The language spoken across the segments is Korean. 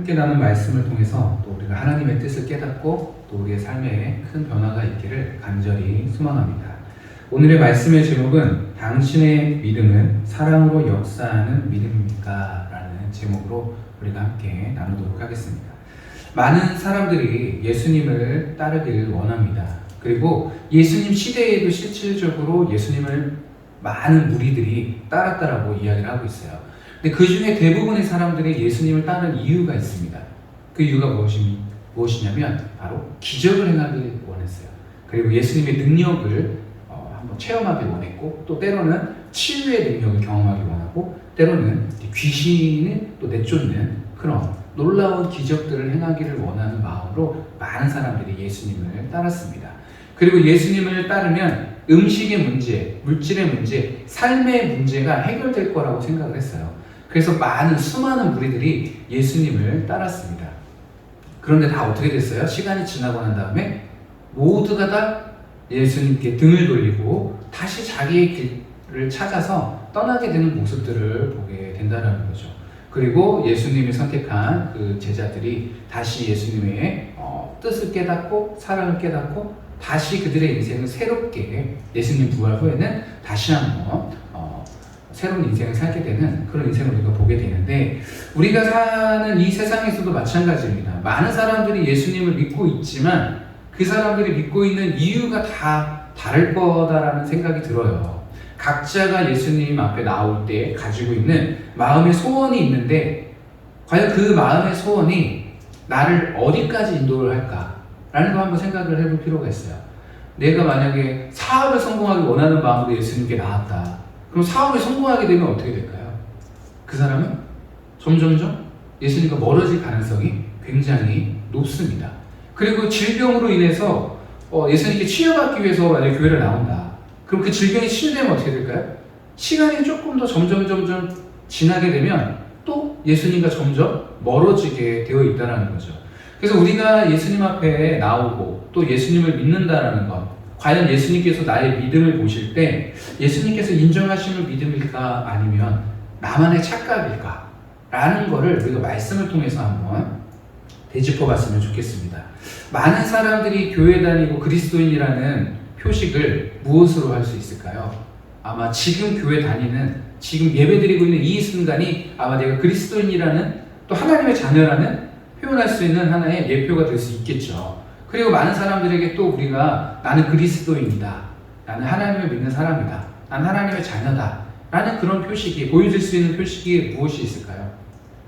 함께 나눈 말씀을 통해서 또 우리가 하나님의 뜻을 깨닫고 또 우리의 삶에 큰 변화가 있기를 간절히 소망합니다. 오늘의 말씀의 제목은 당신의 믿음은 사랑으로 역사하는 믿음입니까? 라는 제목으로 우리가 함께 나누도록 하겠습니다. 많은 사람들이 예수님을 따르길 원합니다. 그리고 예수님 시대에도 실질적으로 예수님을 많은 무리들이 따랐다라고 이야기를 하고 있어요. 근데 그 중에 대부분의 사람들이 예수님을 따르는 이유가 있습니다. 그 이유가 무엇이냐면 바로 기적을 행하길 원했어요. 그리고 예수님의 능력을 한번 체험하길 원했고, 또 때로는 치유의 능력을 경험하길 원하고, 때로는 귀신을 또 내쫓는 그런 놀라운 기적들을 행하기를 원하는 마음으로 많은 사람들이 예수님을 따랐습니다. 그리고 예수님을 따르면 음식의 문제, 물질의 문제, 삶의 문제가 해결될 거라고 생각을 했어요. 그래서 수많은 무리들이 예수님을 따랐습니다. 그런데 다 어떻게 됐어요? 시간이 지나고 난 다음에 모두가 다 예수님께 등을 돌리고 다시 자기의 길을 찾아서 떠나게 되는 모습들을 보게 된다는 거죠. 그리고 예수님이 선택한 그 제자들이 다시 예수님의 뜻을 깨닫고 사랑을 깨닫고 다시 그들의 인생을 새롭게 예수님 부활 후에는 다시 한번 새로운 인생을 살게 되는 그런 인생을 우리가 보게 되는데, 우리가 사는 이 세상에서도 마찬가지입니다. 많은 사람들이 예수님을 믿고 있지만 그 사람들이 믿고 있는 이유가 다 다를 거다라는 생각이 들어요. 각자가 예수님 앞에 나올 때 가지고 있는 마음의 소원이 있는데, 과연 그 마음의 소원이 나를 어디까지 인도를 할까라는 거 한번 생각을 해볼 필요가 있어요. 내가 만약에 사업을 성공하기 원하는 마음으로 예수님께 나왔다. 그럼 사업에 성공하게 되면 어떻게 될까요? 그 사람은 점점점 예수님과 멀어질 가능성이 굉장히 높습니다. 그리고 질병으로 인해서 예수님께 치유받기 위해서 만약에 교회를 나온다. 그럼 그 질병이 치유되면 어떻게 될까요? 시간이 조금 더 점점 지나게 되면 또 예수님과 점점 멀어지게 되어 있다는 거죠. 그래서 우리가 예수님 앞에 나오고 또 예수님을 믿는다라는 것, 과연 예수님께서 나의 믿음을 보실 때 예수님께서 인정하시는 믿음일까 아니면 나만의 착각일까? 라는 거를 우리가 말씀을 통해서 한번 되짚어 봤으면 좋겠습니다. 많은 사람들이 교회 다니고 그리스도인이라는 표식을 무엇으로 할 수 있을까요? 아마 지금 교회 다니는, 지금 예배 드리고 있는 이 순간이 아마 내가 그리스도인이라는, 또 하나님의 자녀라는 표현할 수 있는 하나의 예표가 될 수 있겠죠. 그리고 많은 사람들에게 또 우리가 나는 그리스도인이다, 나는 하나님을 믿는 사람이다, 나는 하나님의 자녀다 라는 그런 표식이, 보여줄 수 있는 표식이 무엇이 있을까요?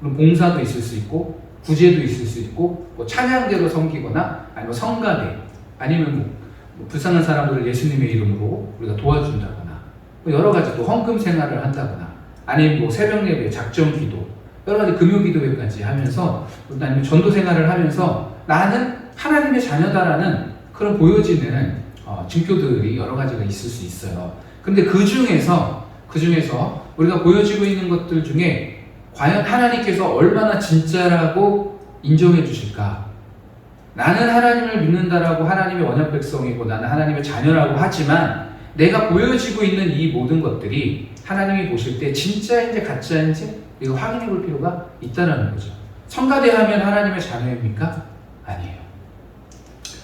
그럼 봉사도 있을 수 있고 구제도 있을 수 있고 찬양대로 섬기거나 아니면 성가대, 아니면 불쌍한 사람들을 예수님의 이름으로 우리가 도와준다거나 여러 가지 또 헌금 생활을 한다거나 아니면 새벽 예배, 작정 기도, 여러 가지 금요 기도회까지 하면서, 아니면 전도 생활을 하면서 나는 하나님의 자녀다라는 그런 보여지는 증표들이 여러 가지가 있을 수 있어요. 근데 그 중에서 우리가 보여지고 있는 것들 중에 과연 하나님께서 얼마나 진짜라고 인정해 주실까? 나는 하나님을 믿는다라고 하나님의 언약 백성이고 나는 하나님의 자녀라고 하지만 내가 보여지고 있는 이 모든 것들이 하나님이 보실 때 진짜인지 가짜인지 이거 확인해 볼 필요가 있다는 거죠. 성가대 하면 하나님의 자녀입니까? 아니에요.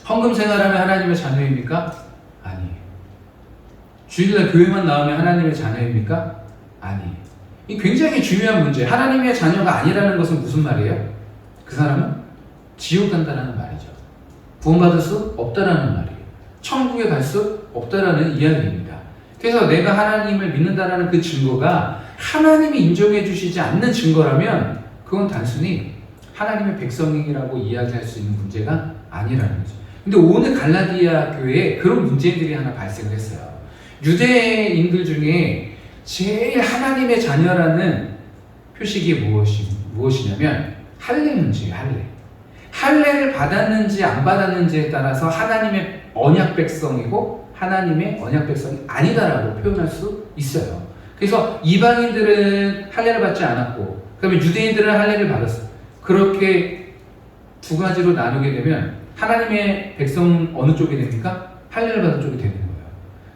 헌금 생활하면 하나님의 자녀입니까? 아니에요. 주일날 교회만 나오면 하나님의 자녀입니까? 아니에요. 이 굉장히 중요한 문제. 하나님의 자녀가 아니라는 것은 무슨 말이에요? 그 사람은 지옥 간다라는 말이죠. 구원받을 수 없다라는 말이에요. 천국에 갈 수 없다라는 이야기입니다. 그래서 내가 하나님을 믿는다라는 그 증거가 하나님이 인정해 주시지 않는 증거라면 그건 단순히 하나님의 백성이라고 이야기할 수 있는 문제가 아니라는 거죠. 근데 오늘 갈라디아 교회에 그런 문제들이 하나 발생을 했어요. 유대인들 중에 제일 하나님의 자녀라는 표식이 무엇이냐면 할례 문제예요. 할례를 받았는지 안 받았는지에 따라서 하나님의 언약 백성이고 하나님의 언약 백성이 아니다라고 표현할 수 있어요. 그래서 이방인들은 할례를 받지 않았고 그다음에 유대인들은 할례를 받았어요. 그렇게 두 가지로 나누게 되면 하나님의 백성은 어느 쪽이 됩니까? 할례를 받은 쪽이 되는 거예요.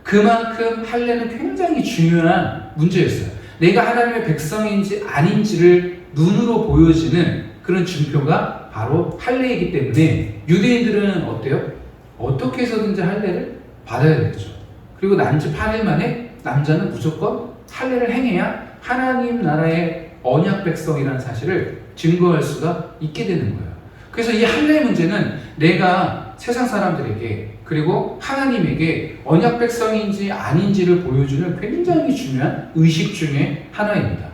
그만큼 할례는 굉장히 중요한 문제였어요. 내가 하나님의 백성인지 아닌지를 눈으로 보여지는 그런 증표가 바로 할례이기 때문에 유대인들은 어때요? 어떻게 해서든지 할례를 받아야 되죠. 그리고 난 지 8일 만에 남자는 무조건 할례를 행해야 하나님 나라의 언약 백성이라는 사실을 증거할 수가 있게 되는 거예요. 그래서 이 할례 문제는 내가 세상 사람들에게 그리고 하나님에게 언약 백성인지 아닌지를 보여주는 굉장히 중요한 의식 중에 하나입니다.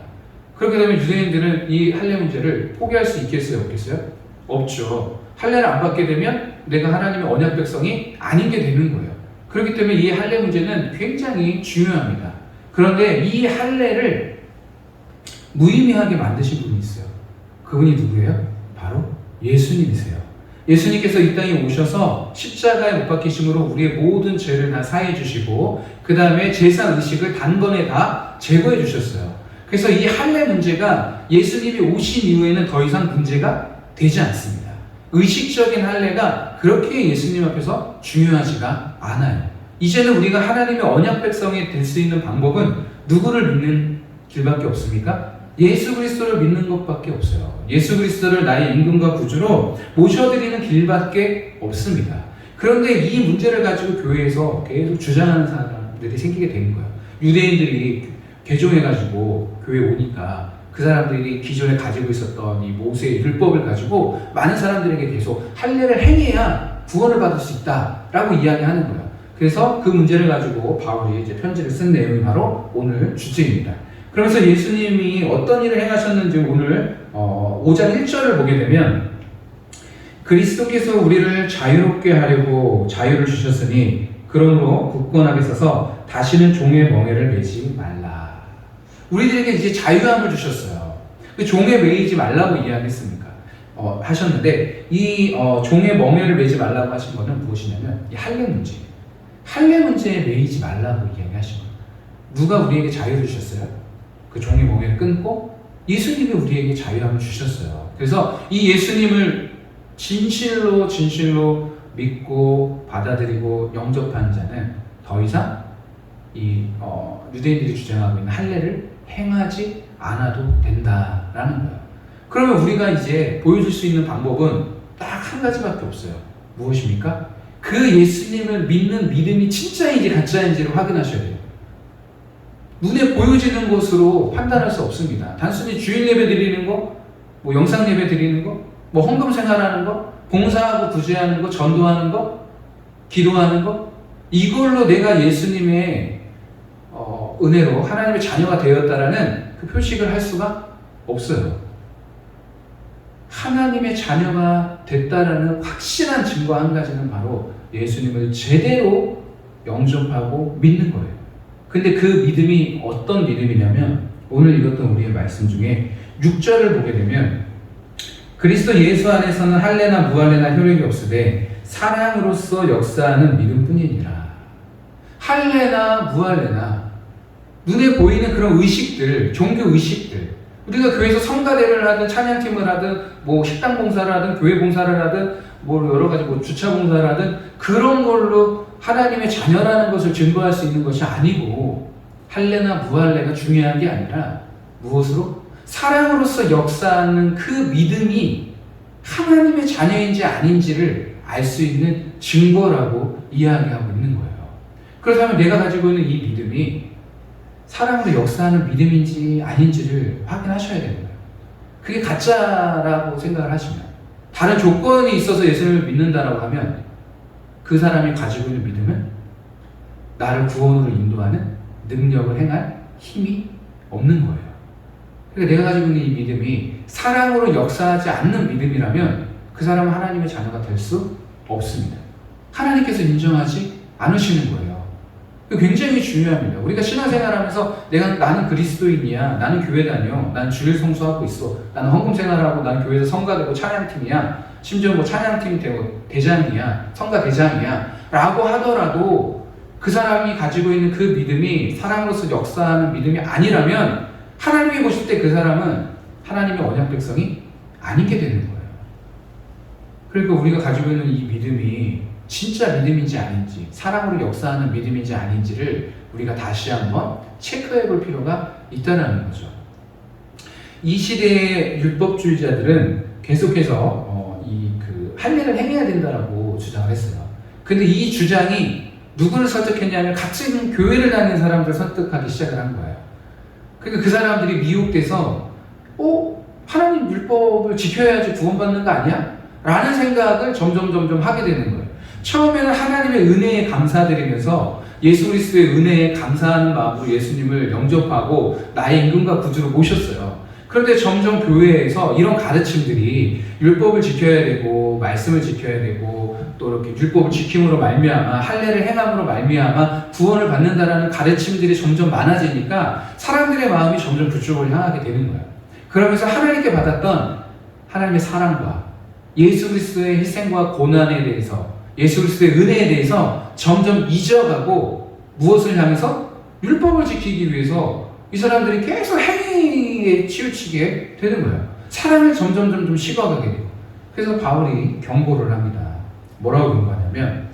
그렇게 되면 유대인들은 이 할례 문제를 포기할 수 있겠어요? 없겠어요? 없죠. 할례를 안 받게 되면 내가 하나님의 언약 백성이 아닌 게 되는 거예요. 그렇기 때문에 이 할례 문제는 굉장히 중요합니다. 그런데 이 할례를 무의미하게 만드신 분이 있어요. 그분이 누구예요? 바로 예수님이세요. 예수님께서 이 땅에 오셔서 십자가에 못 박히심으로 우리의 모든 죄를 다 사해 주시고 그 다음에 제사 의식을 단번에 다 제거해 주셨어요. 그래서 이 할례 문제가 예수님이 오신 이후에는 더 이상 문제가 되지 않습니다. 의식적인 할례가 그렇게 예수님 앞에서 중요하지가 않아요. 이제는 우리가 하나님의 언약 백성이 될 수 있는 방법은 누구를 믿는 길밖에 없습니까? 예수 그리스도를 믿는 것밖에 없어요. 예수 그리스도를 나의 임금과 구주로 모셔드리는 길밖에 없습니다. 그런데 이 문제를 가지고 교회에서 계속 주장하는 사람들이 생기게 되는 거예요. 유대인들이 개종해가지고 교회에 오니까 그 사람들이 기존에 가지고 있었던 이 모세의 율법을 가지고 많은 사람들에게 계속 할례를 행해야 구원을 받을 수 있다라고 이야기하는 거예요. 그래서 그 문제를 가지고 바울이 이제 편지를 쓴 내용이 바로 오늘 주제입니다. 그러면서 예수님이 어떤 일을 행하셨는지 오늘 5장 1절을 보게 되면 그리스도께서 우리를 자유롭게 하려고 자유를 주셨으니 그러므로 굳건하게 서서 다시는 종의 멍에를 매지 말라. 우리들에게 이제 자유함을 주셨어요. 종에 매이지 말라고 이야기했습니까? 하셨는데 이 종의 멍에를 매지 말라고 하신 것은 무엇이냐면 이 할례 문제. 할례 문제에 매이지 말라고 이야기하신 거예요. 누가 우리에게 자유를 주셨어요? 그 종의 멍에를 끊고 예수님이 우리에게 자유함을 주셨어요. 그래서 이 예수님을 진실로 믿고 받아들이고 영접한 자는 더 이상 이 유대인들이 주장하고 있는 할례를 행하지 않아도 된다라는 거예요. 그러면 우리가 이제 보여줄 수 있는 방법은 딱 한 가지밖에 없어요. 무엇입니까? 그 예수님을 믿는 믿음이 진짜인지 가짜인지를 확인하셔야 돼요. 눈에 보여지는 것으로 판단할 수 없습니다. 단순히 주일 예배 드리는 거, 뭐 영상 예배 드리는 거, 뭐 헌금 생활하는 거, 봉사하고 구제하는 거, 전도하는 거, 기도하는 거, 이걸로 내가 예수님의 은혜로 하나님의 자녀가 되었다라는 그 표식을 할 수가 없어요. 하나님의 자녀가 됐다라는 확실한 증거 한 가지는 바로 예수님을 제대로 영접하고 믿는 거예요. 근데 그 믿음이 어떤 믿음이냐면 오늘 읽었던 우리의 말씀 중에 6절을 보게 되면 그리스도 예수 안에서는 할례나 무할례나 효력이 없으되 사랑으로서 역사하는 믿음뿐이니라. 할례나 무할례나 눈에 보이는 그런 의식들, 종교 의식들, 우리가 교회에서 성가대를 하든 찬양팀을 하든 뭐 식당 봉사를 하든 교회 봉사를 하든 뭐 여러 가지 뭐 주차 봉사를 하든 그런 걸로 하나님의 자녀라는 것을 증거할 수 있는 것이 아니고 할례나 무할례가 중요한 게 아니라 무엇으로? 사랑으로서 역사하는 그 믿음이 하나님의 자녀인지 아닌지를 알 수 있는 증거라고 이야기하고 있는 거예요. 그렇다면 내가 가지고 있는 이 믿음이 사랑으로 역사하는 믿음인지 아닌지를 확인하셔야 되는 거예요. 그게 가짜라고 생각을 하시면 다른 조건이 있어서 예수님을 믿는다라고 하면 그 사람이 가지고 있는 믿음은 나를 구원으로 인도하는 능력을 행할 힘이 없는 거예요. 그러니까 내가 가지고 있는 이 믿음이 사랑으로 역사하지 않는 믿음이라면 그 사람은 하나님의 자녀가 될 수 없습니다. 하나님께서 인정하지 않으시는 거예요. 굉장히 중요합니다. 우리가 신앙생활하면서 나는 그리스도인이야, 나는 교회 다녀, 나는 주일 성수하고 있어, 나는 헌금 생활하고, 나는 교회에서 성가되고 찬양팀이야, 심지어 뭐 찬양팀 되고 대장이야, 성가 대장이야 라고 하더라도 그 사람이 가지고 있는 그 믿음이 사랑으로서 역사하는 믿음이 아니라면 하나님이 보실 때 그 사람은 하나님의 언약 백성이 아닌 게 되는 거예요. 그러니까 우리가 가지고 있는 이 믿음이 진짜 믿음인지 아닌지, 사랑으로 역사하는 믿음인지 아닌지를 우리가 다시 한번 체크해 볼 필요가 있다는 거죠. 이 시대의 율법주의자들은 계속해서 할례를 행해야 된다라고 주장을 했어요. 근데 이 주장이 누구를 설득했냐면 같은 교회를 다니는 사람들을 설득하기 시작을 한 거예요. 그러니까 그 사람들이 미혹돼서 하나님 율법을 지켜야지 구원받는 거 아니야? 라는 생각을 점점 하게 되는 거예요. 처음에는 하나님의 은혜에 감사드리면서 예수 그리스도의 은혜에 감사하는 마음으로 예수님을 영접하고 나의 임금과 구주로 모셨어요. 그런데 점점 교회에서 이런 가르침들이 율법을 지켜야 되고 말씀을 지켜야 되고 또 이렇게 율법을 지킴으로 말미암아 할례를 행함으로 말미암아 구원을 받는다라는 가르침들이 점점 많아지니까 사람들의 마음이 점점 그쪽을 향하게 되는 거예요. 그러면서 하나님께 받았던 하나님의 사랑과 예수 그리스도의 희생과 고난에 대해서 예수 그리스도의 은혜에 대해서 점점 잊어가고 무엇을 향해서? 율법을 지키기 위해서 이 사람들이 계속 행위에 치우치게 되는 거예요. 사랑을 점점 식어가게 되고. 그래서 바울이 경고를 합니다. 뭐라고 경고하냐면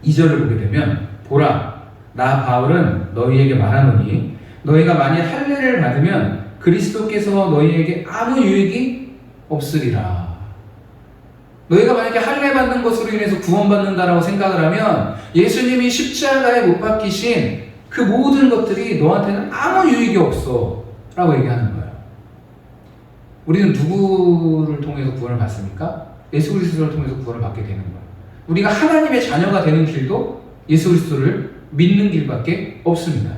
2절을 보게 되면 보라 나 바울은 너희에게 말하노니 너희가 만약 할례를 받으면 그리스도께서 너희에게 아무 유익이 없으리라. 너희가 만약에 할례 받는 것으로 인해서 구원받는다라고 생각을 하면 예수님이 십자가에 못 박히신 그 모든 것들이 너한테는 아무 유익이 없어 라고 얘기하는 거예요. 우리는 누구를 통해서 구원을 받습니까? 예수 그리스도를 통해서 구원을 받게 되는 거예요. 우리가 하나님의 자녀가 되는 길도 예수 그리스도를 믿는 길밖에 없습니다.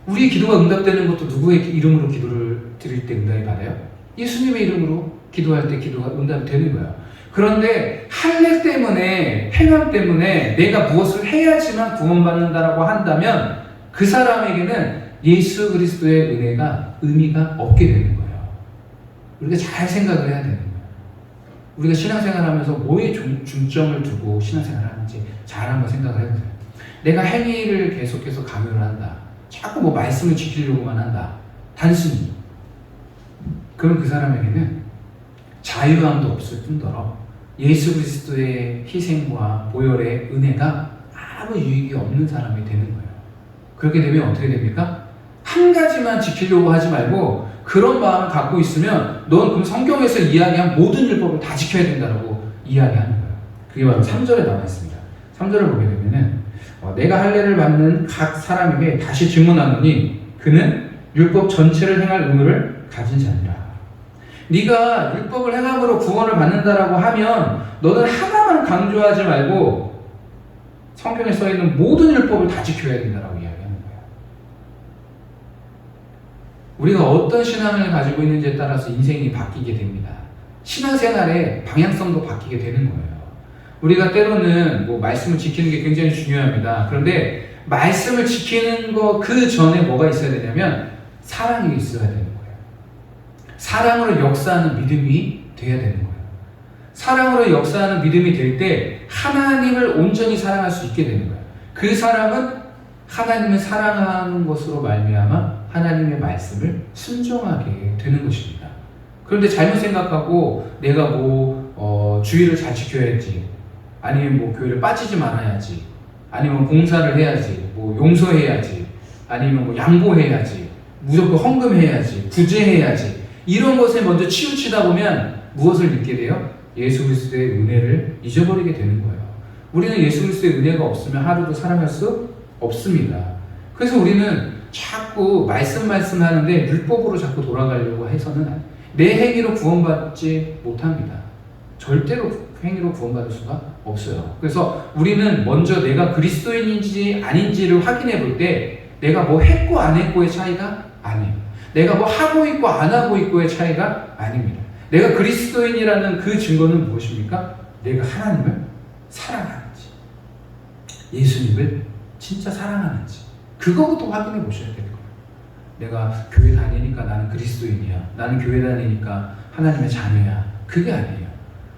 우리의 기도가 응답되는 것도 누구의 이름으로 기도를 드릴 때 응답이 받아요? 예수님의 이름으로 기도할 때 기도가 응답이 되는 거예요. 그런데 할례 때문에 행함 때문에 내가 무엇을 해야지만 구원받는다라고 한다면 그 사람에게는 예수 그리스도의 은혜가 의미가 없게 되는 거예요. 우리가 잘 생각을 해야 되는 거예요. 우리가 신앙생활하면서 뭐에 중점을 두고 신앙생활을 하는지 잘 한번 생각을 해보세요. 내가 행위를 계속해서 강요를 한다. 자꾸 말씀을 지키려고만 한다. 단순히. 그럼 그 사람에게는 자유함도 없을 뿐더러 예수 그리스도의 희생과 보혈의 은혜가 아무 유익이 없는 사람이 되는 거예요. 그렇게 되면 어떻게 됩니까? 한 가지만 지키려고 하지 말고 그런 마음을 갖고 있으면 넌 그럼 성경에서 이야기한 모든 율법을 다 지켜야 된다고 이야기하는 거예요. 그게 바로 3절에 나와 있습니다. 3절을 보게 되면은 내가 할례를 받는 각 사람에게 다시 질문하노니 그는 율법 전체를 행할 의무를 가진 자니라. 네가 율법을 행함으로 구원을 받는다라고 하면 너는 하나만 강조하지 말고 성경에 써있는 모든 율법을 다 지켜야 된다라고 이야기하는 거예요. 우리가 어떤 신앙을 가지고 있는지에 따라서 인생이 바뀌게 됩니다. 신앙생활의 방향성도 바뀌게 되는 거예요. 우리가 때로는 말씀을 지키는 게 굉장히 중요합니다. 그런데 말씀을 지키는 거 그 전에 뭐가 있어야 되냐면 사랑이 있어야 되는 거예요. 사랑으로 역사하는 믿음이 돼야 되는 거예요. 사랑으로 역사하는 믿음이 될 때 하나님을 온전히 사랑할 수 있게 되는 거예요. 그 사람은 하나님을 사랑하는 것으로 말미암아 하나님의 말씀을 순종하게 되는 것입니다. 그런데 잘못 생각하고 내가 주의를 잘 지켜야지, 아니면 교회를 빠지지 말아야지, 아니면 봉사를 해야지, 용서해야지, 아니면 양보해야지, 무조건 헌금해야지, 구제해야지, 이런 것에 먼저 치우치다 보면 무엇을 잊게 돼요? 예수 그리스도의 은혜를 잊어버리게 되는 거예요. 우리는 예수 그리스도의 은혜가 없으면 하루도 살아갈 수 없습니다. 그래서 우리는 자꾸 말씀하는데 율법으로 자꾸 돌아가려고 해서는 내 행위로 구원받지 못합니다. 절대로 행위로 구원받을 수가 없어요. 그래서 우리는 먼저 내가 그리스도인인지 아닌지를 확인해 볼 때 내가 했고 안 했고의 차이가 아니에요. 내가 하고 있고 안 하고 있고의 차이가 아닙니다. 내가 그리스도인이라는 그 증거는 무엇입니까? 내가 하나님을 사랑하는지, 예수님을 진짜 사랑하는지, 그거부터 확인해 보셔야 되는 거예요. 내가 교회 다니니까 나는 그리스도인이야, 나는 교회 다니니까 하나님의 자녀야, 그게 아니에요.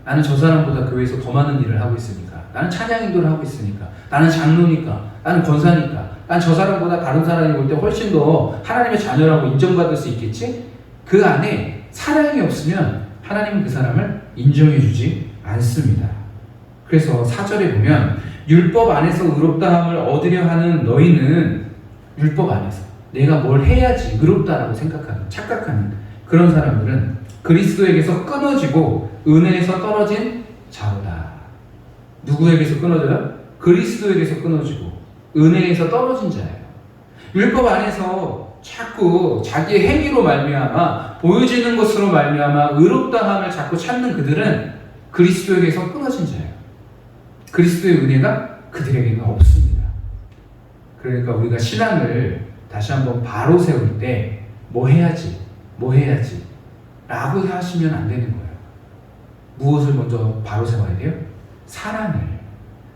나는 저 사람보다 교회에서 더 많은 일을 하고 있으니까, 나는 찬양 인도를 하고 있으니까, 나는 장로니까, 나는 권사니까, 난 저 사람보다 다른 사람이 볼 때 훨씬 더 하나님의 자녀라고 인정받을 수 있겠지? 그 안에 사랑이 없으면 하나님은 그 사람을 인정해주지 않습니다. 그래서 4절에 보면 율법 안에서 의롭다함을 얻으려 하는 너희는 율법 안에서 내가 뭘 해야지 의롭다라고 생각하는, 착각하는 그런 사람들은 그리스도에게서 끊어지고 은혜에서 떨어진 자로다. 누구에게서 끊어져요? 그리스도에게서 끊어지고 은혜에서 떨어진 자예요. 율법 안에서 자꾸 자기의 행위로 말미암아 보여지는 것으로 말미암아 의롭다함을 자꾸 찾는 그들은 그리스도에게서 끊어진 자예요. 그리스도의 은혜가 그들에게는 없습니다. 그러니까 우리가 신앙을 다시 한번 바로 세울 때 뭐 해야지 라고 하시면 안 되는 거예요. 무엇을 먼저 바로 세워야 돼요? 사랑을,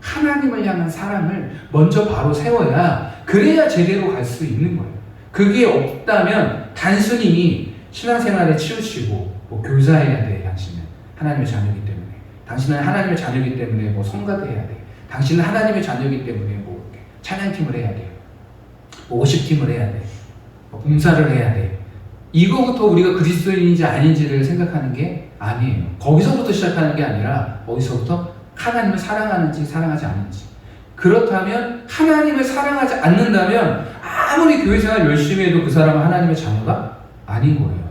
하나님을 향한 사랑을 먼저 바로 세워야 그래야 제대로 갈 수 있는 거예요. 그게 없다면 단순히 신앙생활에 치우치고 뭐 교사해야 돼, 당신은 하나님의 자녀이기 때문에, 당신은 하나님의 자녀이기 때문에 뭐 성가대 해야 돼, 당신은 하나님의 자녀이기 때문에 뭐 찬양팀을 해야 돼, 뭐 워십팀을 해야 돼, 뭐 봉사를 해야 돼. 이거부터 우리가 그리스도인인지 아닌지를 생각하는 게 아니에요. 거기서부터 시작하는 게 아니라 어디서부터? 하나님을 사랑하는지 사랑하지 않는지. 그렇다면 하나님을 사랑하지 않는다면 아무리 교회생활 열심히 해도 그 사람은 하나님의 자녀가 아닌 거예요.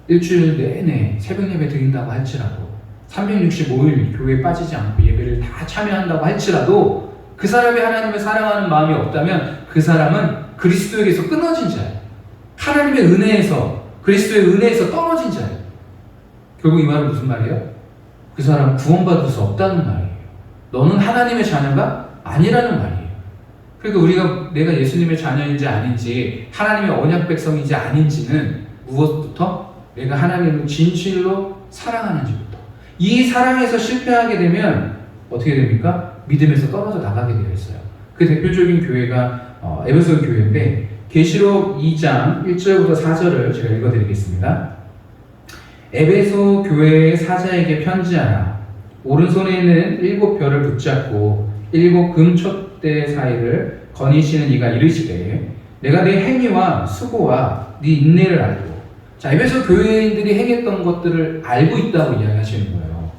일주일 내내 새벽 예배 드린다고 할지라도 365일 교회에 빠지지 않고 예배를 다 참여한다고 할지라도 그 사람이 하나님을 사랑하는 마음이 없다면 그 사람은 그리스도에게서 끊어진 자예요. 하나님의 은혜에서, 그리스도의 은혜에서 떨어진 자예요. 결국 이 말은 무슨 말이에요? 그 사람은 구원받을 수 없다는 말이에요. 너는 하나님의 자녀가 아니라는 말이에요. 그러니까 우리가 내가 예수님의 자녀인지 아닌지, 하나님의 언약 백성인지 아닌지는 무엇부터? 내가 하나님을 진실로 사랑하는지부터. 이 사랑에서 실패하게 되면 어떻게 됩니까? 믿음에서 떨어져 나가게 되어 있어요. 그 대표적인 교회가 에베소 교회인데, 계시록 2장 1절부터 4절을 제가 읽어드리겠습니다. 에베소 교회의 사자에게 편지하라. 오른손에는 7별을 붙잡고 7 금촛대 사이를 거니시는 이가 이르시되, 내가 네 행위와 수고와 네 인내를 알고. 자, 에베소 교회인들이 행했던 것들을 알고 있다고 이야기하시는 거예요.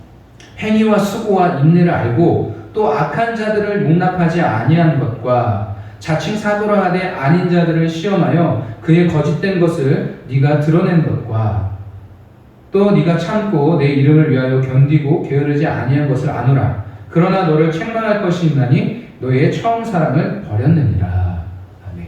행위와 수고와 인내를 알고, 또 악한 자들을 용납하지 아니한 것과 자칭 사도라 하되 아닌 자들을 시험하여 그의 거짓된 것을 네가 드러낸 것과, 또 네가 참고 내 이름을 위하여 견디고 게으르지 아니한 것을 아노라. 그러나 너를 책망할 것이 있나니 너의 처음 사랑을 버렸느니라. 아멘.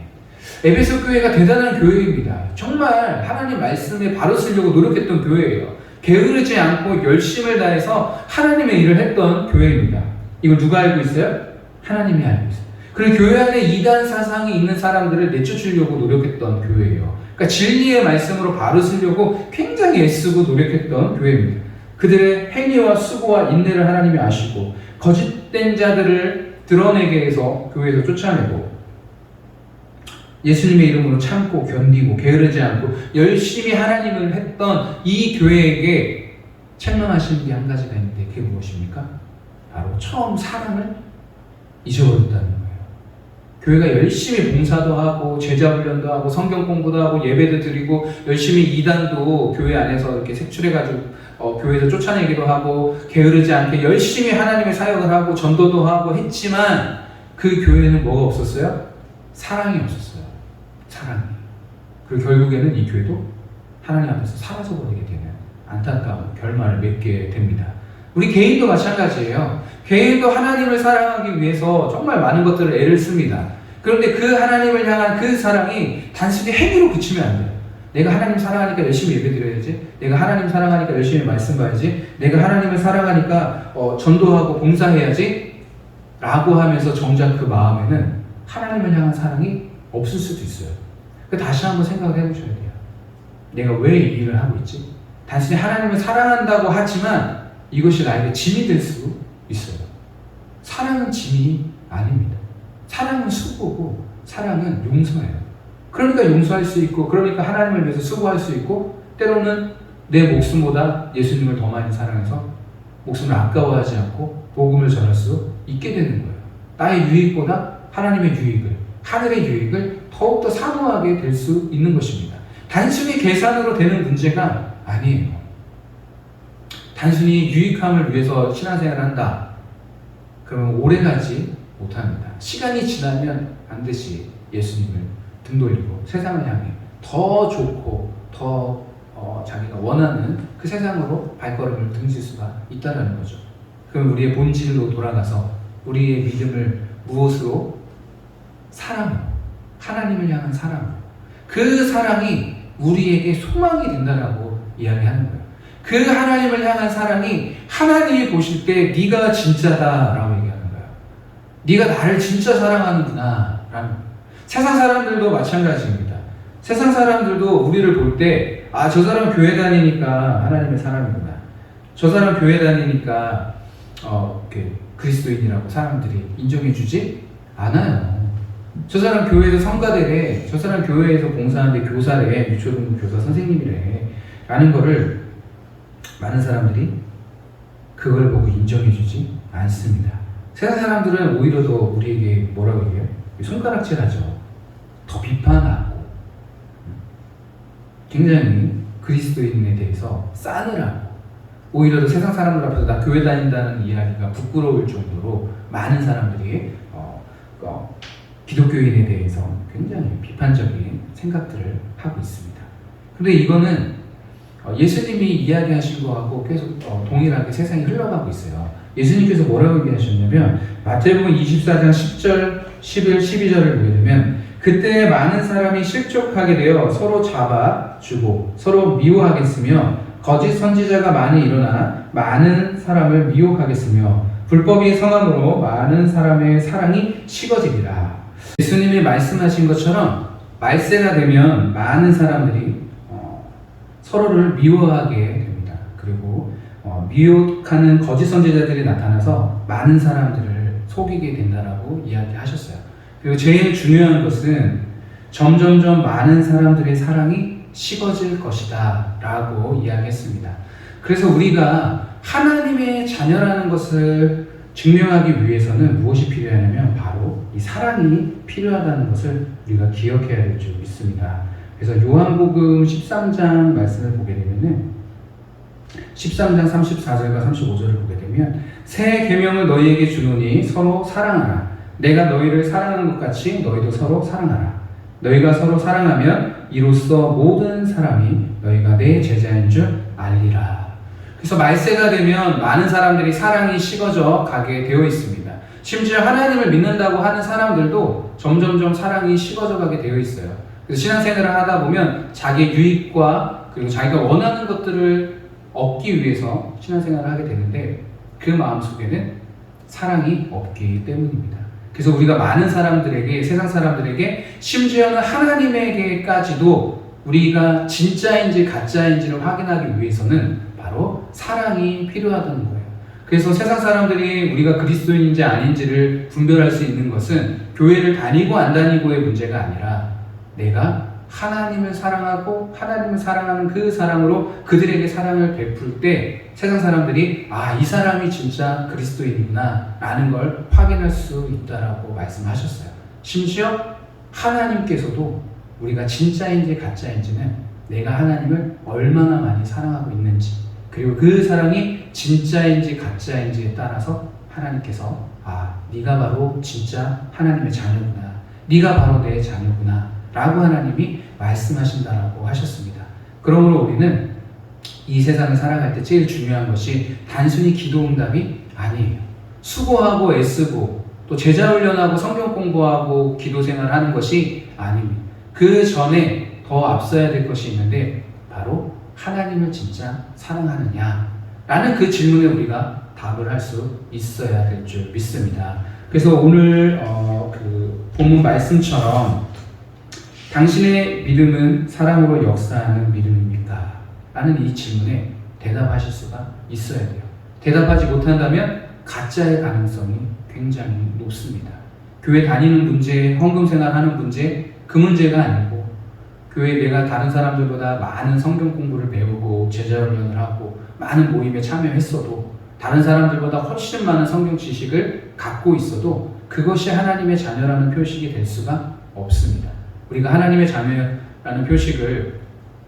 에베소 교회가 대단한 교회입니다. 정말 하나님 말씀에 바로 쓰려고 노력했던 교회예요. 게으르지 않고 열심을 다해서 하나님의 일을 했던 교회입니다. 이걸 누가 알고 있어요? 하나님이 알고 있어요. 그리고 교회 안에 이단 사상이 있는 사람들을 내쫓으려고 노력했던 교회예요. 그러니까 진리의 말씀으로 바로 쓰려고 굉장히 애쓰고 노력했던 교회입니다. 그들의 행위와 수고와 인내를 하나님이 아시고, 거짓된 자들을 드러내게 해서 교회에서 쫓아내고, 예수님의 이름으로 참고 견디고 게으르지 않고 열심히 하나님을 했던 이 교회에게 책망하시는 게 한 가지가 있는데, 그게 무엇입니까? 바로 처음 사랑을 잊어버렸다는 거예요. 교회가 열심히 봉사도 하고 제자 훈련도 하고 성경 공부도 하고 예배도 드리고 열심히 이단도 교회 안에서 이렇게 색출해가지고 교회에서 쫓아내기도 하고 게으르지 않게 열심히 하나님의 사역을 하고 전도도 하고 했지만, 그 교회는 뭐가 없었어요? 사랑이 없었어요. 사랑이. 그리고 결국에는 이 교회도 하나님 앞에서 사라져버리게 되는 안타까운 결말을 맺게 됩니다. 우리 개인도 마찬가지예요. 개인도 하나님을 사랑하기 위해서 정말 많은 것들을 애를 씁니다. 그런데 그 하나님을 향한 그 사랑이 단순히 행위로 그치면 안 돼요. 내가 하나님 사랑하니까 열심히 예배드려야지, 내가 하나님 사랑하니까 열심히 말씀 봐야지, 내가 하나님을 사랑하니까 전도하고 봉사해야지 라고 하면서 정작 그 마음에는 하나님을 향한 사랑이 없을 수도 있어요. 다시 한번 생각을 해보셔야 돼요. 내가 왜 이 일을 하고 있지? 단순히 하나님을 사랑한다고 하지만 이것이 나에게 짐이 될 수 있어요. 사랑은 짐이 아닙니다. 사랑은 수고고, 사랑은 용서예요. 그러니까 용서할 수 있고, 그러니까 하나님을 위해서 수고할 수 있고, 때로는 내 목숨보다 예수님을 더 많이 사랑해서 목숨을 아까워하지 않고 복음을 전할 수 있게 되는 거예요. 나의 유익보다 하나님의 유익을, 하늘의 유익을 더욱더 사모하게 될 수 있는 것입니다. 단순히 계산으로 되는 문제가 아니에요. 단순히 유익함을 위해서 신앙생활을 한다. 그러면 오래가지 못합니다. 시간이 지나면 반드시 예수님을 등 돌리고 세상을 향해 더 좋고 더 자기가 원하는 그 세상으로 발걸음을 등질 수가 있다는 거죠. 그럼 우리의 본질로 돌아가서 우리의 믿음을 무엇으로? 사랑으로, 하나님을 향한 사랑으로, 그 사랑이 우리에게 소망이 된다라고 이야기하는 거예요. 그 하나님을 향한 사랑이 하나님이 보실 때 네가 진짜다라고 얘기하는 거예요. 네가 나를 진짜 사랑하는구나 라는 거예요. 세상 사람들도 마찬가지입니다. 세상 사람들도 우리를 볼 때 저 사람 교회 다니니까 하나님의 사람이구나, 저 사람 교회 다니니까 그리스도인이라고 사람들이 인정해주지 않아요. 저 사람 교회에서 성가대래, 저 사람 교회에서 봉사하는데 교사래, 유초등 교사 선생님이래 라는 거를 많은 사람들이 그걸 보고 인정해주지 않습니다. 세상 사람들은 오히려 더 우리에게 뭐라고 얘기해요? 손가락질하죠. 더 비판하고 굉장히 그리스도인에 대해서 싸늘하고, 오히려 더 세상 사람들 앞에서 나 교회 다닌다는 이야기가 부끄러울 정도로 많은 사람들이 기독교인에 대해서 굉장히 비판적인 생각들을 하고 있습니다. 근데 이거는 예수님이 이야기하신 거하고 계속 동일하게 세상이 흘러가고 있어요. 예수님께서 뭐라고 얘기하셨냐면 마태복음 24장 10절, 11, 12절을 보게 되면 그때 많은 사람이 실족하게 되어 서로 잡아주고 서로 미워하겠으며 거짓 선지자가 많이 일어나 많은 사람을 미혹하겠으며 불법이 성함으로 많은 사람의 사랑이 식어지리라. 예수님이 말씀하신 것처럼 말세가 되면 많은 사람들이 서로를 미워하게 됩니다. 그리고 미혹하는 거짓 선지자들이 나타나서 많은 사람들을 속이게 된다라고 이야기하셨어요. 그리고 제일 중요한 것은 점점점 많은 사람들의 사랑이 식어질 것이다 라고 이야기했습니다. 그래서 우리가 하나님의 자녀라는 것을 증명하기 위해서는 무엇이 필요하냐면 바로 이 사랑이 필요하다는 것을 우리가 기억해야 될 줄 믿습니다. 그래서 요한복음 13장 말씀을 보게 되면은 13장 34절과 35절을 보게 되면 새 계명을 너희에게 주노니 서로 사랑하라. 내가 너희를 사랑하는 것 같이 너희도 서로 사랑하라. 너희가 서로 사랑하면 이로써 모든 사람이 너희가 내 제자인 줄 알리라. 그래서 말세가 되면 많은 사람들이 사랑이 식어져 가게 되어 있습니다. 심지어 하나님을 믿는다고 하는 사람들도 점점점 사랑이 식어져 가게 되어 있어요. 그래서 신앙생활을 하다 보면 자기의 유익과 그리고 자기가 원하는 것들을 얻기 위해서 신앙생활을 하게 되는데 그 마음속에는 사랑이 없기 때문입니다. 그래서 우리가 많은 사람들에게, 세상 사람들에게, 심지어는 하나님에게까지도 우리가 진짜인지 가짜인지를 확인하기 위해서는 바로 사랑이 필요하다는 거예요. 그래서 세상 사람들이 우리가 그리스도인인지 아닌지를 분별할 수 있는 것은 교회를 다니고 안 다니고의 문제가 아니라 내가 하나님을 사랑하고 하나님을 사랑하는 그 사랑으로 그들에게 사랑을 베풀 때 세상 사람들이 이 사람이 진짜 그리스도인이구나 라는 걸 확인할 수 있다라고 말씀하셨어요. 심지어 하나님께서도 우리가 진짜인지 가짜인지는 내가 하나님을 얼마나 많이 사랑하고 있는지, 그리고 그 사랑이 진짜인지 가짜인지에 따라서 하나님께서 네가 바로 진짜 하나님의 자녀구나, 네가 바로 내 자녀구나 라고 하나님이 말씀하신다라고 하셨습니다. 그러므로 우리는 이 세상을 살아갈 때 제일 중요한 것이 단순히 기도응답이 아니에요. 수고하고 애쓰고 또 제자훈련하고 성경 공부하고 기도생활하는 것이 아닙니다. 그 전에 더 앞서야 될 것이 있는데 바로 하나님을 진짜 사랑하느냐 라는 그 질문에 우리가 답을 할 수 있어야 될 줄 믿습니다. 그래서 오늘 그 본문 말씀처럼 당신의 믿음은 사랑으로 역사하는 믿음입니까? 라는 이 질문에 대답하실 수가 있어야 돼요. 대답하지 못한다면 가짜의 가능성이 굉장히 높습니다. 교회 다니는 문제, 헌금 생활하는 문제, 그 문제가 아니고 교회에 내가 다른 사람들보다 많은 성경 공부를 배우고 제자훈련을 하고 많은 모임에 참여했어도 다른 사람들보다 훨씬 많은 성경 지식을 갖고 있어도 그것이 하나님의 자녀라는 표식이 될 수가 없습니다. 우리가 하나님의 자녀라는 표식을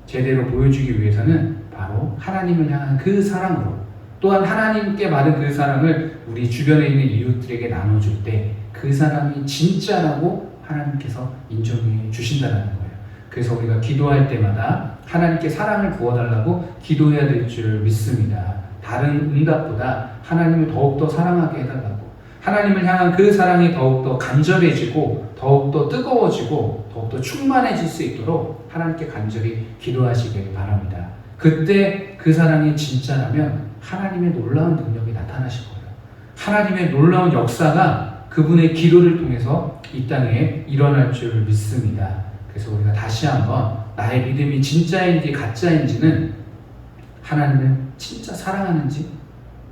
제대로 보여주기 위해서는 바로 하나님을 향한 그 사랑으로, 또한 하나님께 받은 그 사랑을 우리 주변에 있는 이웃들에게 나눠줄 때 그 사람이 진짜라고 하나님께서 인정해 주신다는 거예요. 그래서 우리가 기도할 때마다 하나님께 사랑을 부어달라고 기도해야 될 줄 믿습니다. 다른 응답보다 하나님을 더욱더 사랑하게 해달라고, 하나님을 향한 그 사랑이 더욱더 간절해지고 더욱더 뜨거워지고 더욱더 충만해질 수 있도록 하나님께 간절히 기도하시길 바랍니다. 그때 그 사랑이 진짜라면 하나님의 놀라운 능력이 나타나실 거예요. 하나님의 놀라운 역사가 그분의 기도를 통해서 이 땅에 일어날 줄 믿습니다. 그래서 우리가 다시 한번 나의 믿음이 진짜인지 가짜인지는 하나님을 진짜 사랑하는지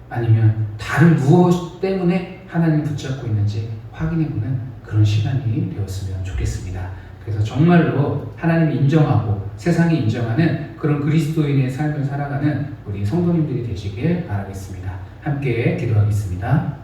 아니면 다른 무엇 때문에 하나님을 붙잡고 있는지 확인해보는 그런 시간이 되었으면 좋겠습니다. 그래서 정말로 하나님이 인정하고 세상이 인정하는 그런 그리스도인의 삶을 살아가는 우리 성도님들이 되시길 바라겠습니다. 함께 기도하겠습니다.